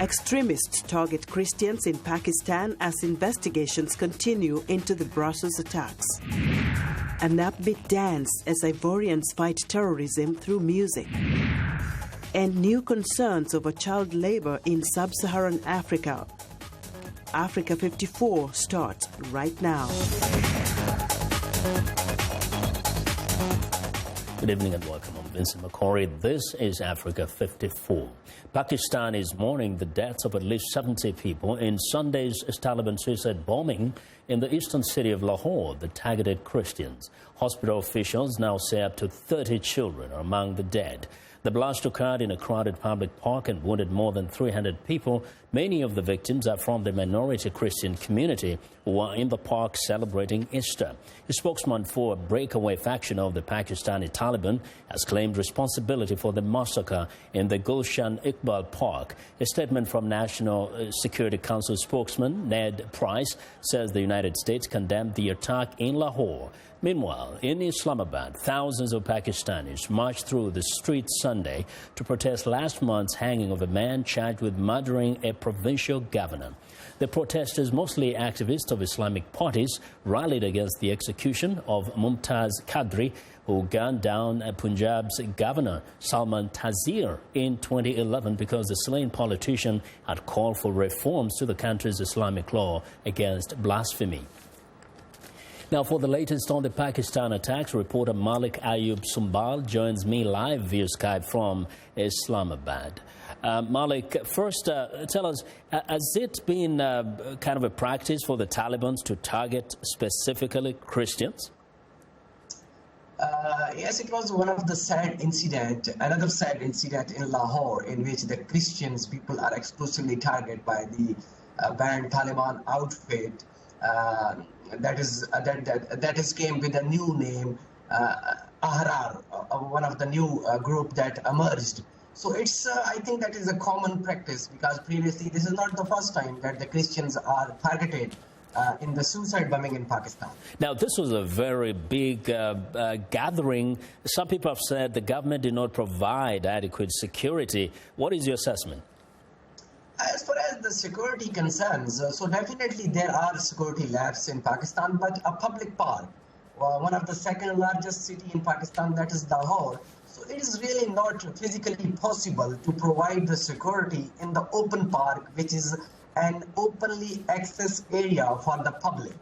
Extremists target Christians in Pakistan as investigations continue into the Brussels attacks. An upbeat dance as Ivorians fight terrorism through music. And new concerns over child labor in sub-Saharan Africa. Africa 54 starts right now. Good evening and welcome. I'm Vincent Makori. This is Africa 54. Pakistan is mourning the deaths of at least 70 people in Sunday's Taliban suicide bombing in the eastern city of Lahore that targeted Christians. Hospital officials now say up to 30 children are among the dead. The blast occurred in a crowded public park and wounded more than 300 people. Many of the victims are from the minority Christian community who are in the park celebrating Easter. A spokesman for a breakaway faction of the Pakistani Taliban has claimed responsibility for the massacre in the Gulshan Iqbal Park. A statement from National Security Council spokesman Ned Price says the United States condemned the attack in Lahore. Meanwhile, in Islamabad, thousands of Pakistanis marched through the streets Sunday to protest last month's hanging of a man charged with murdering a provincial governor. The protesters, mostly activists of Islamic parties, rallied against the execution of Mumtaz Qadri, who gunned down Punjab's governor Salman Taseer in 2011 because the slain politician had called for reforms to the country's Islamic law against blasphemy. Now, for the latest on the Pakistan attacks, reporter Malik Ayub Sumbal joins me live via Skype from Islamabad. Malik, first tell us, has it been kind of a practice for the Taliban to target specifically Christians? Yes, it was one of the another sad incident in Lahore in which the Christians people are exclusively targeted by the banned Taliban outfit. That came with a new name, Ahrar, one of the new group that emerged. So it's, I think that is a common practice because previously this is not the first time that the Christians are targeted in the suicide bombing in Pakistan. Now, this was a very big gathering. Some people have said the government did not provide adequate security. What is your assessment? As far as the security concerns, so definitely there are security labs in Pakistan, but a public park, one of the second largest city in Pakistan, that is Lahore. So it is really not physically possible to provide the security in the open park, which is an openly access area for the public.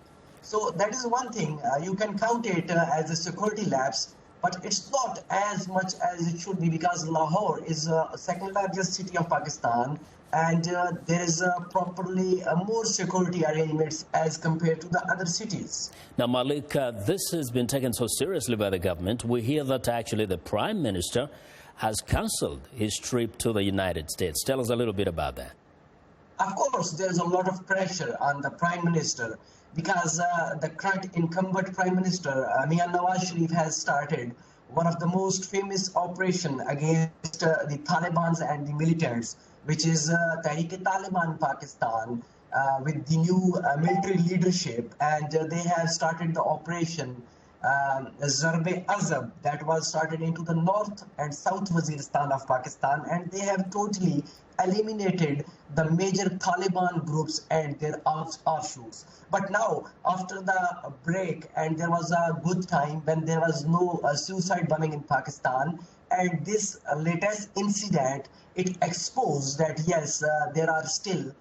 So that is one thing. You can count it as a security labs, but it's not as much as it should be because Lahore is the second largest city of Pakistan. And there is properly more security arrangements as compared to the other cities. Now, Malik, this has been taken so seriously by the government. We hear that actually the Prime Minister has cancelled his trip to the United States. Tell us a little bit about that. Of course, there is a lot of pressure on the Prime Minister because the current incumbent Prime Minister, Nawaz Sharif, has started one of the most famous operations against the Taliban and the militants, which is Tehreek-e-Taliban Pakistan with the new military leadership. And they have started the operation Zarb-e-Azab that was started into the north and south Waziristan of Pakistan. And they have totally eliminated the major Taliban groups and their offshoots. But now, after the break, and there was a good time when there was no suicide bombing in Pakistan, and this latest incident, it exposed that yes, there are still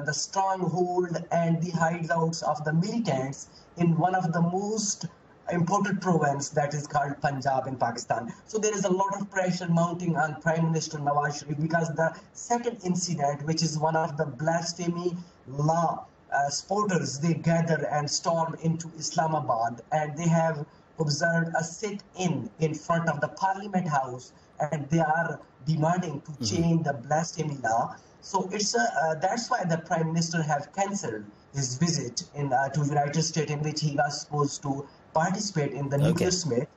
the stronghold and the hideouts of the militants in one of the most important province that is called Punjab in Pakistan. So there is a lot of pressure mounting on Prime Minister Nawaz Sharif because the second incident, which is one of the blasphemy law supporters, they gather and storm into Islamabad and they have observed a sit-in front of the Parliament House and they are demanding to change the blasphemy law. So it's that's why the Prime Minister have cancelled his visit to United States in which he was supposed to participate in the nuclear summit.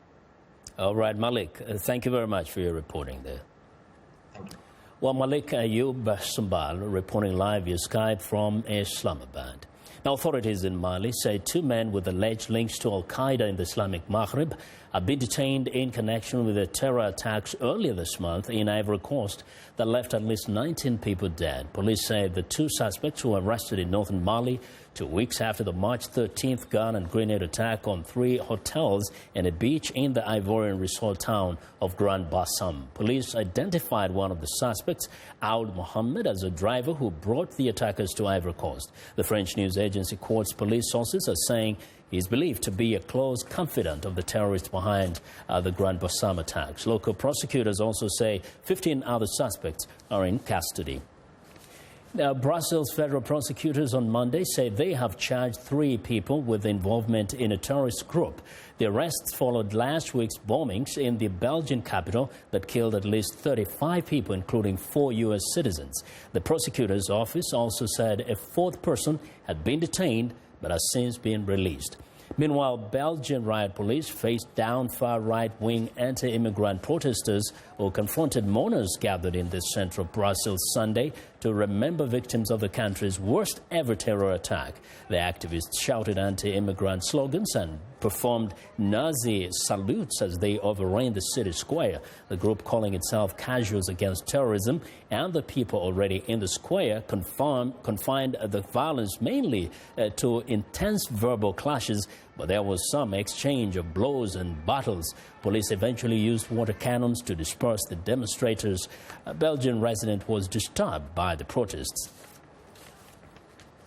All right, Malik, thank you very much for your reporting there. Thank you. Well, Malik Ayub Sumbal reporting live via Skype from Islamabad. Now, authorities in Mali say 2 men with alleged links to Al-Qaeda in the Islamic Maghreb have been detained in connection with the terror attacks earlier this month in Ivory Coast that left at least 19 people dead. Police say the 2 suspects were arrested in northern Mali 2 weeks after the March 13th gun and grenade attack on 3 hotels and a beach in the Ivorian resort town of Grand Bassam. Police identified one of the suspects, Ould Mohammed, as a driver who brought the attackers to Ivory Coast. The French news agency quotes police sources as saying he is believed to be a close confidant of the terrorists behind the Grand Bassam attacks. Local prosecutors also say 15 other suspects are in custody. Now, Brussels federal prosecutors on Monday say they have charged 3 people with involvement in a terrorist group. The arrests followed last week's bombings in the Belgian capital that killed at least 35 people, including 4 U.S. citizens. The prosecutor's office also said a 4th person had been detained but has since been released. Meanwhile, Belgian riot police faced down far-right-wing anti-immigrant protesters who confronted mourners gathered in the centre of Brussels Sunday to remember victims of the country's worst-ever terror attack. The activists shouted anti-immigrant slogans and performed Nazi salutes as they overran the city square. The group, calling itself Casuals Against Terrorism, and the people already in the square confined the violence mainly to intense verbal clashes, but there was some exchange of blows and battles. Police eventually used water cannons to disperse the demonstrators. A Belgian resident was disturbed by the protests.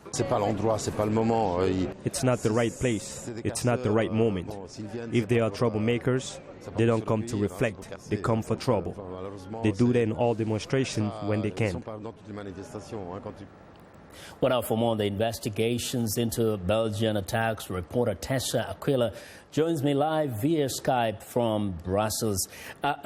It's not the right place. It's not the right moment. If they are troublemakers, they don't come to reflect. They come for trouble. They do that in all demonstrations when they can. Well, now for more on the investigations into Belgian attacks, reporter Tessa Aquila joins me live via Skype from Brussels.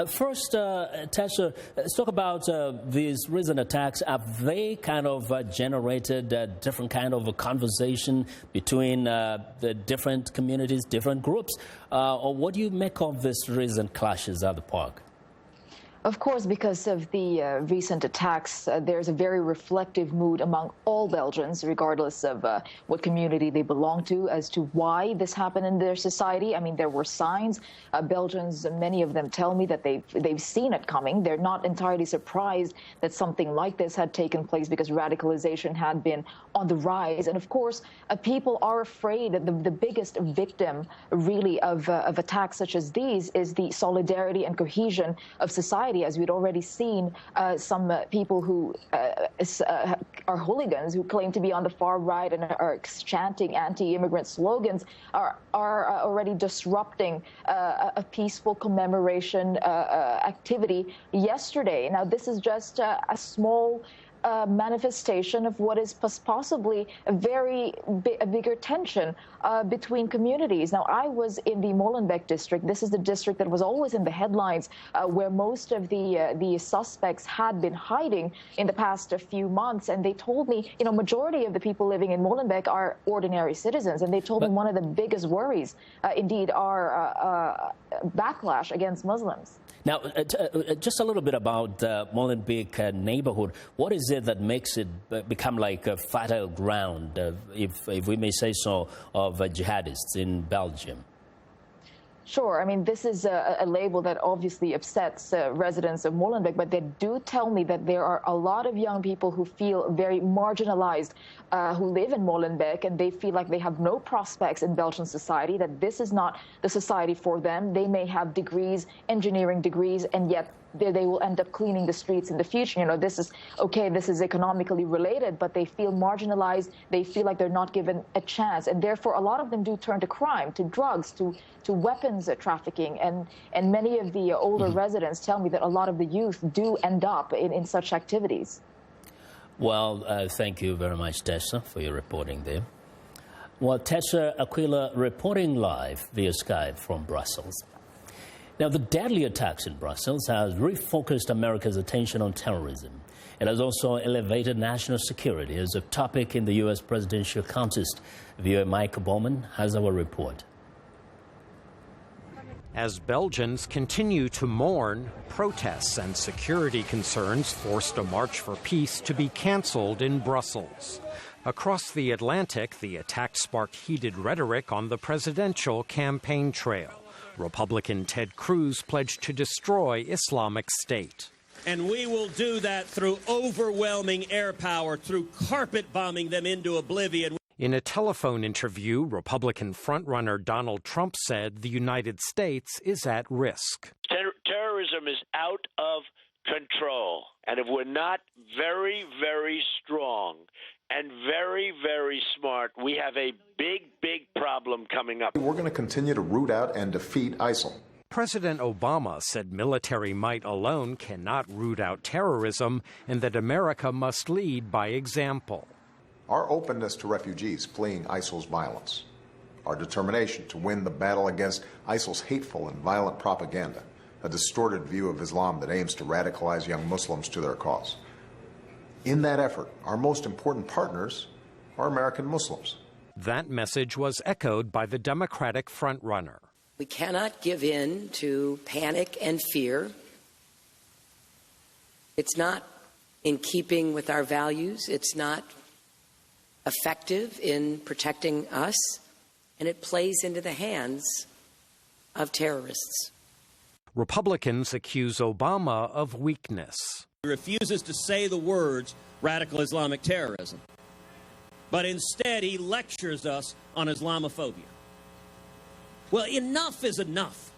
First, Tessa, let's talk about these recent attacks. Have they kind of generated a different kind of a conversation between the different communities, different groups? Or what do you make of these recent clashes at the park? Of course, because of the recent attacks, there's a very reflective mood among all Belgians, regardless of what community they belong to, as to why this happened in their society. I mean, there were signs. Belgians, many of them tell me that they've seen it coming. They're not entirely surprised that something like this had taken place because radicalization had been on the rise. And of course, people are afraid that the biggest victim, really, of attacks such as these is the solidarity and cohesion of society. As we'd already seen, some people who are hooligans who claim to be on the far right and are chanting anti-immigrant slogans are already disrupting a peaceful commemoration activity yesterday. Now, this is just a small manifestation of what is possibly a bigger tension between communities. Now, I was in the Molenbeek district. This is the district that was always in the headlines, where most of the suspects had been hiding in the past few months. And they told me, majority of the people living in Molenbeek are ordinary citizens. And they told me one of the biggest worries, indeed, are backlash against Muslims. Now, just a little bit about Molenbeek neighborhood. What is it that makes it become like a fertile ground, if we may say so, of jihadists in Belgium? Sure. I mean, this is a label that obviously upsets residents of Molenbeek, but they do tell me that there are a lot of young people who feel very marginalized, who live in Molenbeek, and they feel like they have no prospects in Belgian society, that this is not the society for them. They may have degrees, engineering degrees, and yet they will end up cleaning the streets in the future. This is okay, this is economically related, but they feel marginalized. They feel like they're not given a chance. And therefore, a lot of them do turn to crime, to drugs, to weapons trafficking. And many of the older residents tell me that a lot of the youth do end up in such activities. Well, thank you very much, Tessa, for your reporting there. Well, Tessa Aquila reporting live via Skype from Brussels. Now, the deadly attacks in Brussels has refocused America's attention on terrorism. It has also elevated national security as a topic in the U.S. presidential contest. Viewer Mike Bowman has our report. As Belgians continue to mourn, protests and security concerns forced a march for peace to be canceled in Brussels. Across the Atlantic, the attack sparked heated rhetoric on the presidential campaign trail. Republican Ted Cruz pledged to destroy Islamic State. And we will do that through overwhelming air power, through carpet bombing them into oblivion. In a telephone interview, Republican frontrunner Donald Trump said the United States is at risk. Terrorism is out of control. And if we're not very, very strong and very, very smart, we have a big, big problem coming up. We're going to continue to root out and defeat ISIL. President Obama said military might alone cannot root out terrorism and that America must lead by example. Our openness to refugees fleeing ISIL's violence, our determination to win the battle against ISIL's hateful and violent propaganda, a distorted view of Islam that aims to radicalize young Muslims to their cause. In that effort, our most important partners are American Muslims. That message was echoed by the Democratic frontrunner. We cannot give in to panic and fear. It's not in keeping with our values. It's not effective in protecting us, and it plays into the hands of terrorists. Republicans accuse Obama of weakness. He refuses to say the words radical Islamic terrorism, but instead he lectures us on Islamophobia. Well, enough is enough.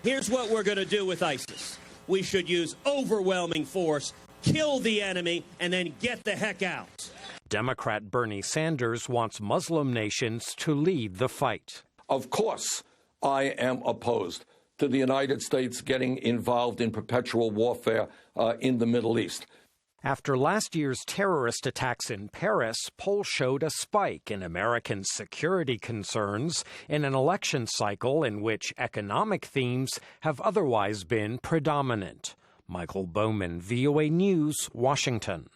Here's what we're going to do with ISIS. We should use overwhelming force, kill the enemy, and then get the heck out. Democrat Bernie Sanders wants Muslim nations to lead the fight. Of course, I am opposed to the United States getting involved in perpetual warfare in the Middle East. After last year's terrorist attacks in Paris, polls showed a spike in American security concerns in an election cycle in which economic themes have otherwise been predominant. Michael Bowman, VOA News, Washington.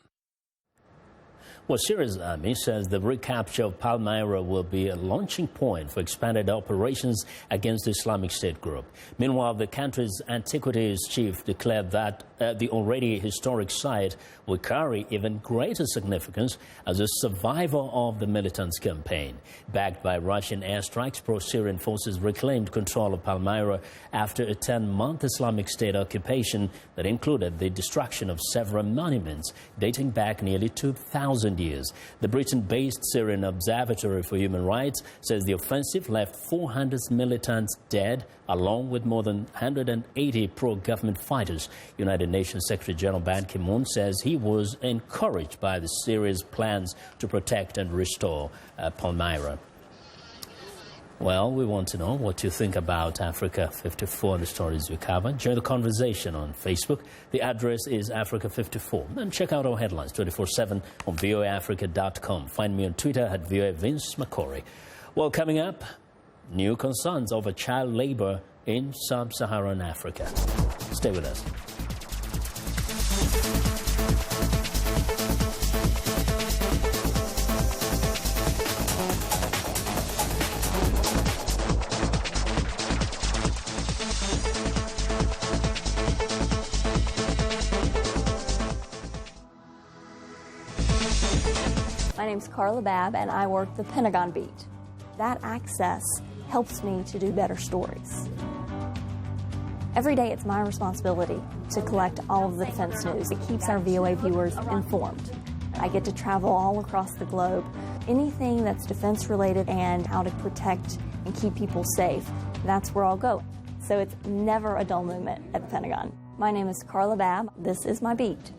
Well, Syria's army says the recapture of Palmyra will be a launching point for expanded operations against the Islamic State group. Meanwhile, the country's antiquities chief declared that the already historic site will carry even greater significance as a survivor of the militants' campaign. Backed by Russian airstrikes, pro-Syrian forces reclaimed control of Palmyra after a 10-month Islamic State occupation that included the destruction of several monuments dating back nearly 2,000 years. The Britain-based Syrian Observatory for Human Rights says the offensive left 400 militants dead, along with more than 180 pro-government fighters. United Nations Secretary General Ban Ki-moon says he was encouraged by the Syria's plans to protect and restore Palmyra. Well, we want to know what you think about Africa 54 and the stories we cover. Join the conversation on Facebook. The address is Africa54. And check out our headlines 24/7 on voaafrica.com. Find me on Twitter at VOA Vince Makori. Well, coming up, new concerns over child labor in sub-Saharan Africa. Stay with us. My name's Carla Babb, and I work the Pentagon beat. That access helps me to do better stories. Every day it's my responsibility to collect all of the defense news. It keeps our VOA viewers informed. I get to travel all across the globe. Anything that's defense-related and how to protect and keep people safe, that's where I'll go. So it's never a dull moment at the Pentagon. My name is Carla Babb. This is my beat.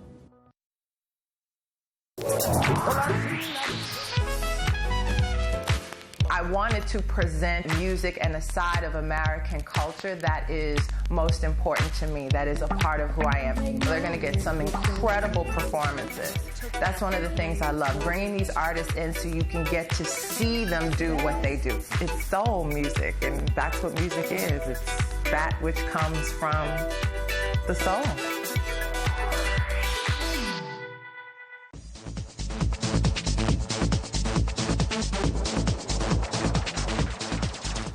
I wanted to present music and a side of American culture that is most important to me, that is a part of who I am. They're going to get some incredible performances. That's one of the things I love, bringing these artists in so you can get to see them do what they do. It's soul music, and that's what music is. It's that which comes from the soul.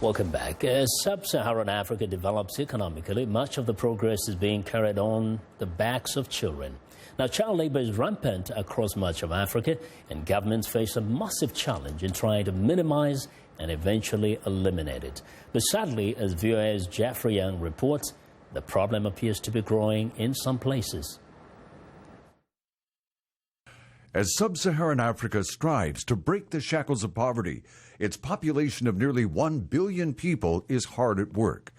Welcome back. As sub-Saharan Africa develops economically, much of the progress is being carried on the backs of children. Now, child labor is rampant across much of Africa, and governments face a massive challenge in trying to minimize and eventually eliminate it. But sadly, as VOA's Jeffrey Young reports, the problem appears to be growing in some places. As sub-Saharan Africa strives to break the shackles of poverty, its population of nearly 1 billion people is hard at work.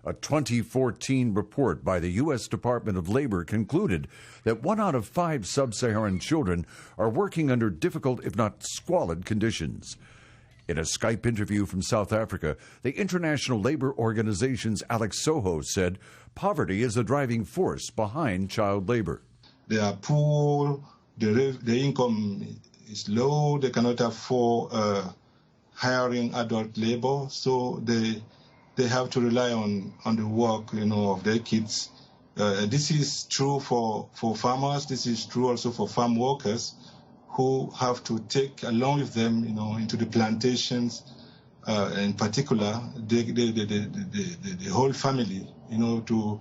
A 2014 report by the U.S. Department of Labor concluded that 1 out of 5 sub-Saharan children are working under difficult, if not squalid, conditions. In a Skype interview from South Africa, the International Labor Organization's Alex Soho said poverty is a driving force behind child labor. They are poor. The income is low. They cannot afford hiring adult labor, so they have to rely on the work, of their kids. This is true for farmers. This is true also for farm workers who have to take along with them, into the plantations. In particular, the whole family, to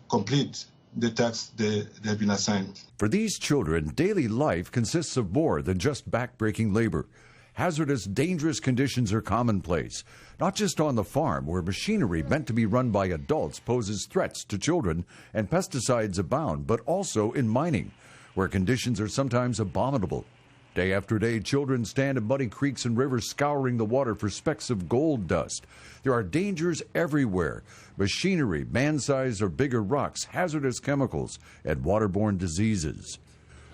complete the task they have been assigned. For these children, daily life consists of more than just back-breaking labor. Hazardous, dangerous conditions are commonplace, not just on the farm, where machinery meant to be run by adults poses threats to children and pesticides abound, but also in mining, where conditions are sometimes abominable. Day after day, children stand in muddy creeks and rivers scouring the water for specks of gold dust. There are dangers everywhere: machinery, man-sized or bigger rocks, hazardous chemicals, and waterborne diseases.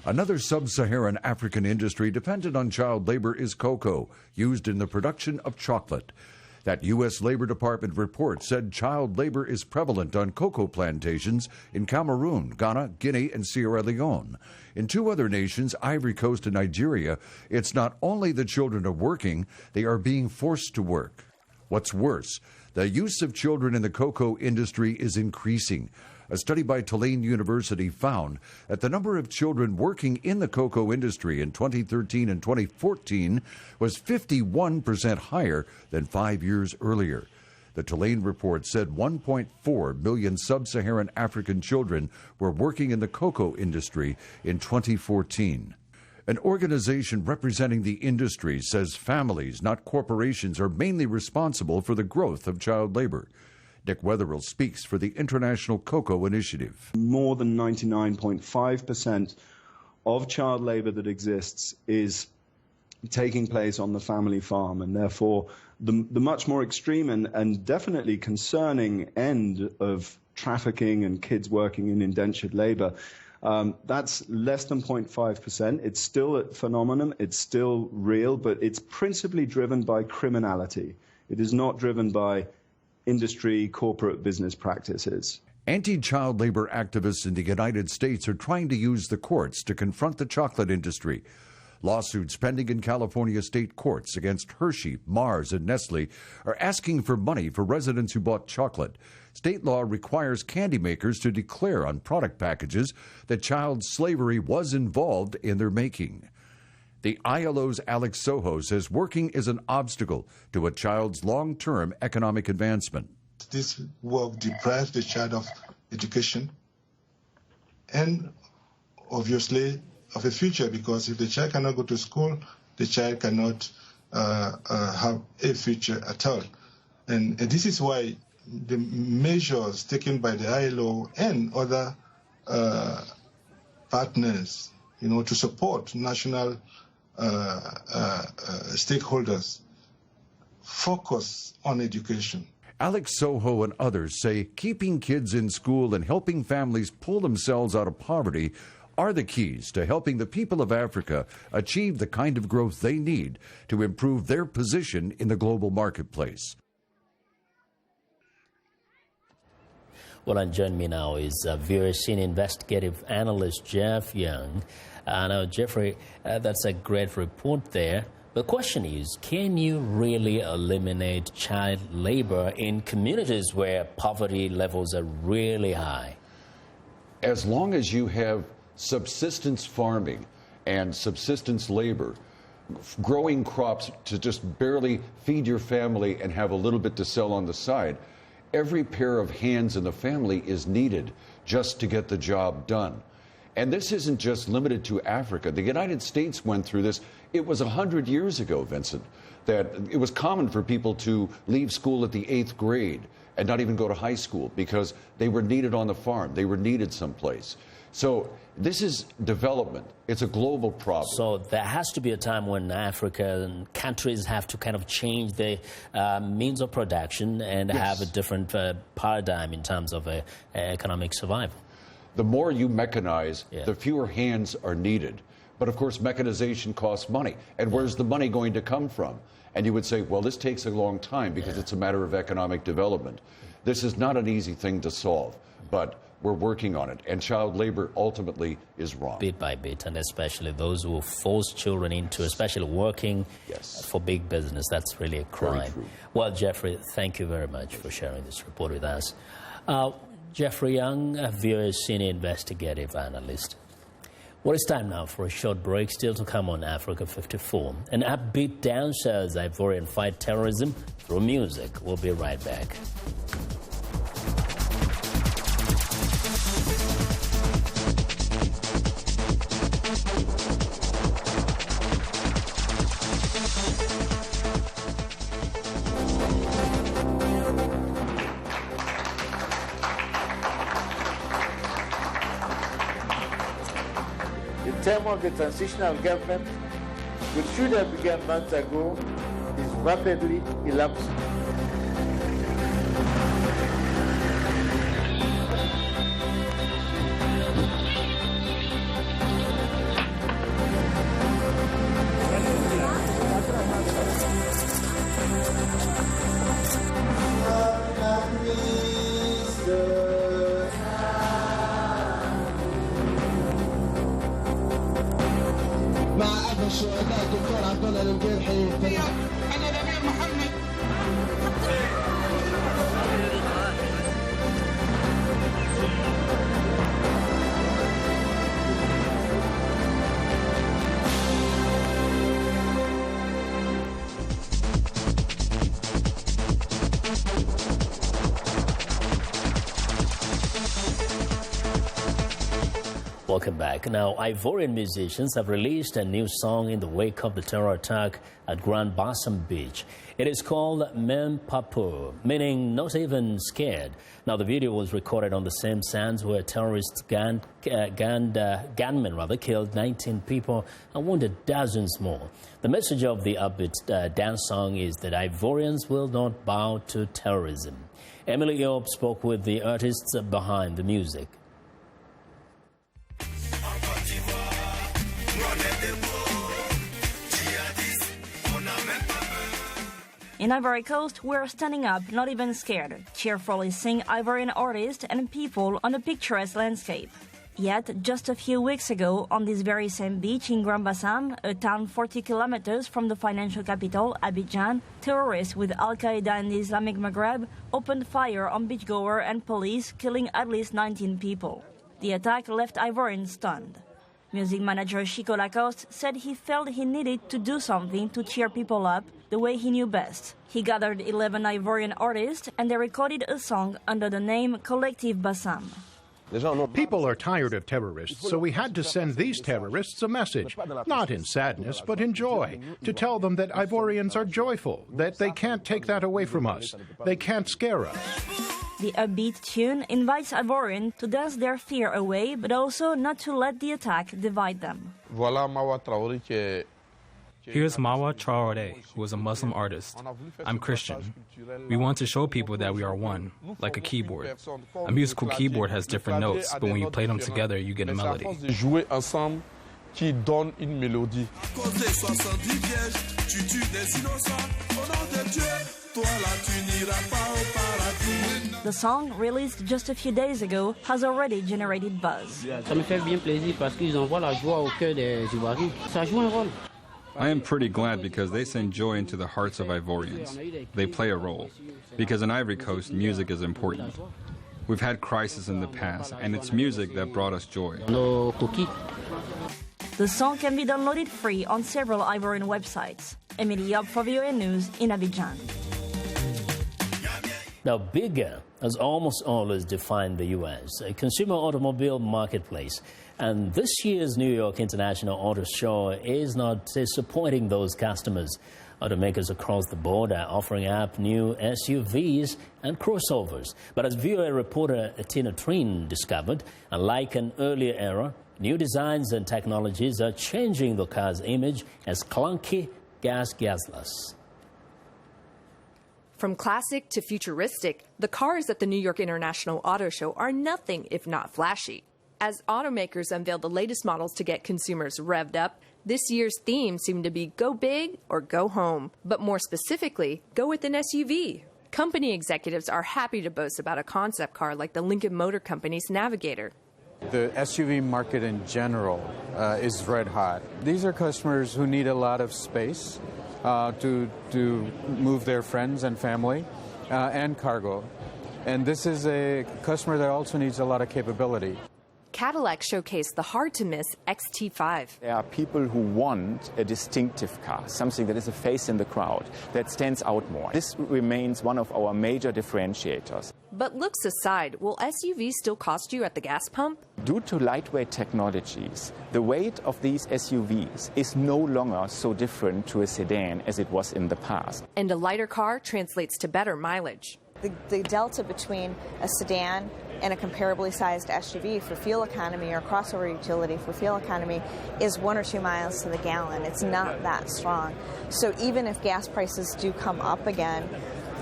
Another sub-Saharan African industry dependent on child labor is cocoa, used in the production of chocolate. That U.S. Labor Department report said child labor is prevalent on cocoa plantations in Cameroon, Ghana, Guinea, and Sierra Leone. In 2 other nations, Ivory Coast and Nigeria, it's not only the children are working, they are being forced to work. What's worse, the use of children in the cocoa industry is increasing. A study by Tulane University found that the number of children working in the cocoa industry in 2013 and 2014 was 51% higher than 5 years earlier. The Tulane report said 1.4 million sub-Saharan African children were working in the cocoa industry in 2014. An organization representing the industry says families, not corporations, are mainly responsible for the growth of child labor. Dick Wetherill speaks for the International Cocoa Initiative. More than 99.5% of child labor that exists is taking place on the family farm, and therefore the much more extreme and definitely concerning end of trafficking and kids working in indentured labor, that's less than 0.5%. It's still a phenomenon, it's still real, but it's principally driven by criminality. It is not driven by industry, corporate business practices. Anti-child labor activists in the United States are trying to use the courts to confront the chocolate industry. Lawsuits pending in California state courts against Hershey, Mars, and Nestle are asking for money for residents who bought chocolate. State law requires candy makers to declare on product packages that child slavery was involved in their making. The ILO's Alex Soho says working is an obstacle to a child's long-term economic advancement. This work deprives the child of education and obviously of a future, because if the child cannot go to school, the child cannot have a future at all. And this is why the measures taken by the ILO and other partners, to support national stakeholders focus on education. Alex Soho and others say keeping kids in school and helping families pull themselves out of poverty are the keys to helping the people of Africa achieve the kind of growth they need to improve their position in the global marketplace. Well, and joining me now is VOA senior investigative analyst Jeff Young. Now, Jeffrey, that's a great report there. The question is, can you really eliminate child labor in communities where poverty levels are really high? As long as you have subsistence farming and subsistence labor, growing crops to just barely feed your family and have a little bit to sell on the side. Every pair of hands in the family is needed just to get the job done. And this isn't just limited to Africa. The United States went through this. It was 100 years ago, Vincent, that it was common for people to leave school at the 8th grade and not even go to high school because they were needed on the farm. They were needed someplace. So this is development. It's a global problem. So there has to be a time when African countries have to kind of change their means of production and have a different paradigm in terms of economic survival. The more you mechanize, the fewer hands are needed. But of course, mechanization costs money. And where's the money going to come from? And you would say, well, this takes a long time because it's a matter of economic development. This is not an easy thing to solve, but we're working on it. And child labor ultimately is wrong. Bit by bit, and especially those who force children into, especially working for big business. That's really a crime. Well, Jeffrey, thank you very much for sharing this report with us. Jeffrey Young, VOA senior investigative analyst. Well, it's time now for a short break, still to come on Africa 54. An upbeat dance as Ivorian fight terrorism through music. We'll be right back. The term of the transitional government, which should have begun months ago, is rapidly elapsing. الشهداء الدكتور عبد الله الجرحي انا الامير محمد. Welcome back. Now, Ivorian musicians have released a new song in the wake of the terror attack at Grand Bassam Beach. It is called Même Pas Peur, meaning not even scared. Now, the video was recorded on the same sands where terrorists gunmen killed 19 people and wounded dozens more. The message of the upbeat dance song is that Ivorians will not bow to terrorism. Emily Eob spoke with the artists behind the music. In Ivory Coast, we're standing up, not even scared, cheerfully sing Ivorian artists and people on a picturesque landscape. Yet, just a few weeks ago, on this very same beach in Grand Bassam, a town 40 kilometers from the financial capital, Abidjan, terrorists with Al-Qaeda and the Islamic Maghreb opened fire on beachgoers and police, killing at least 19 people. The attack left Ivorians stunned. Music manager Chico Lacoste said he felt he needed to do something to cheer people up the way he knew best. He gathered 11 Ivorian artists and they recorded a song under the name Collective Bassam. People are tired of terrorists, so we had to send these terrorists a message, not in sadness, but in joy, to tell them that Ivorians are joyful, that they can't take that away from us, they can't scare us. The upbeat tune invites Ivorians to dance their fear away, but also not to let the attack divide them. Here's Mawa Traoré, who is a Muslim artist. I'm Christian. We want to show people that we are one, like a keyboard. A musical keyboard has different notes, but when you play them together, you get a melody. The song, released just a few days ago, has already generated buzz. I am pretty glad because they send joy into the hearts of Ivorians. They play a role. Because in Ivory Coast, music is important. We've had crisis in the past, and it's music that brought us joy. The song can be downloaded free on several Ivorian websites. Emily Yob for VOA News in Abidjan. Now, bigger has almost always defined the U.S., a consumer automobile marketplace. And this year's New York International Auto Show is not disappointing those customers. Automakers across the board are offering up new SUVs and crossovers. But as VOA reporter Tina Trin discovered, unlike an earlier era, new designs and technologies are changing the car's image as clunky gas guzzlers. From classic to futuristic, the cars at the New York International Auto Show are nothing if not flashy. As automakers unveil the latest models to get consumers revved up, this year's theme seemed to be go big or go home, but more specifically, go with an SUV. Company executives are happy to boast about a concept car like the Lincoln Motor Company's Navigator. The SUV market in general is red hot. These are customers who need a lot of space to move their friends and family and cargo. And this is a customer that also needs a lot of capability. Cadillac showcased the hard-to-miss XT5. There are people who want a distinctive car, something that is a face in the crowd, that stands out more. This remains one of our major differentiators. But looks aside, will SUVs still cost you at the gas pump? Due to lightweight technologies, the weight of these SUVs is no longer so different to a sedan as it was in the past. And a lighter car translates to better mileage. The delta between a sedan and a comparably sized SUV for fuel economy or crossover utility for fuel economy is 1 or 2 miles to the gallon. It's not that strong. So even if gas prices do come up again,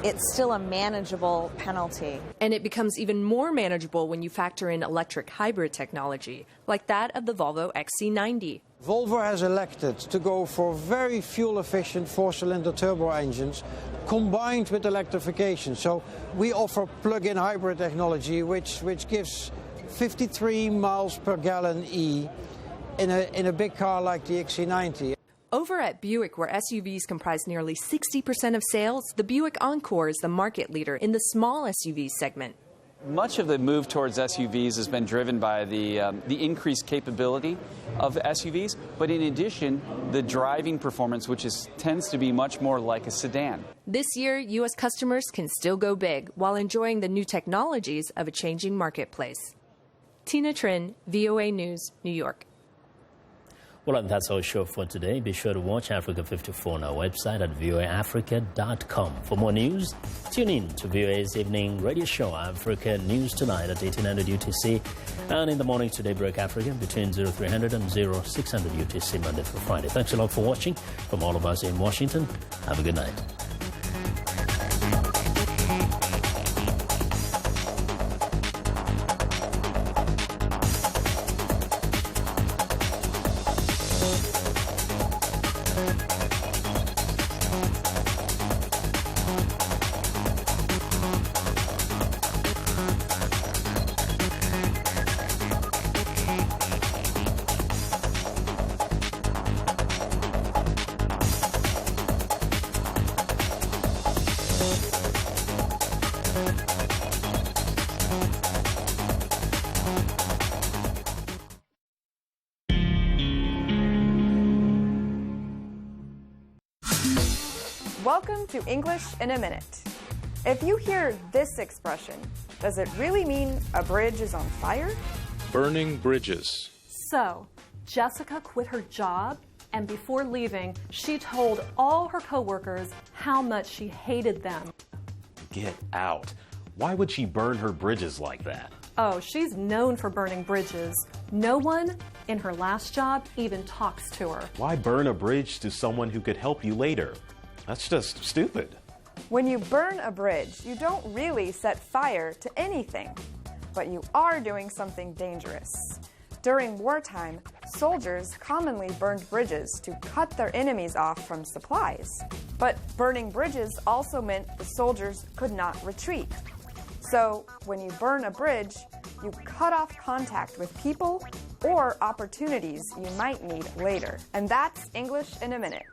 it's still a manageable penalty. And it becomes even more manageable when you factor in electric hybrid technology, like that of the Volvo XC90. Volvo has elected to go for very fuel-efficient four-cylinder turbo engines combined with electrification. So we offer plug-in hybrid technology, which gives 53 miles per gallon E in a big car like the XC90. Over at Buick, where SUVs comprise nearly 60% of sales, the Buick Encore is the market leader in the small SUV segment. Much of the move towards SUVs has been driven by the increased capability of SUVs, but in addition, the driving performance, which tends to be much more like a sedan. This year, U.S. customers can still go big while enjoying the new technologies of a changing marketplace. Tina Trin, VOA News, New York. Well, and that's our show for today. Be sure to watch Africa 54 on our website at voaafrica.com. For more news, tune in to VOA's evening radio show, Africa News Tonight at 1800 UTC. And in the morning to Daybreak Africa between 0300 and 0600 UTC, Monday through Friday. Thanks a lot for watching. From all of us in Washington, have a good night. Welcome to English in a Minute. If you hear this expression, does it really mean a bridge is on fire? Burning bridges. So, Jessica quit her job, and before leaving, she told all her coworkers how much she hated them. Get out. Why would she burn her bridges like that? Oh, she's known for burning bridges. No one in her last job even talks to her. Why burn a bridge to someone who could help you later? That's just stupid. When you burn a bridge, you don't really set fire to anything, but you are doing something dangerous. During wartime, soldiers commonly burned bridges to cut their enemies off from supplies. But burning bridges also meant the soldiers could not retreat. So when you burn a bridge, you cut off contact with people or opportunities you might need later. And that's English in a Minute.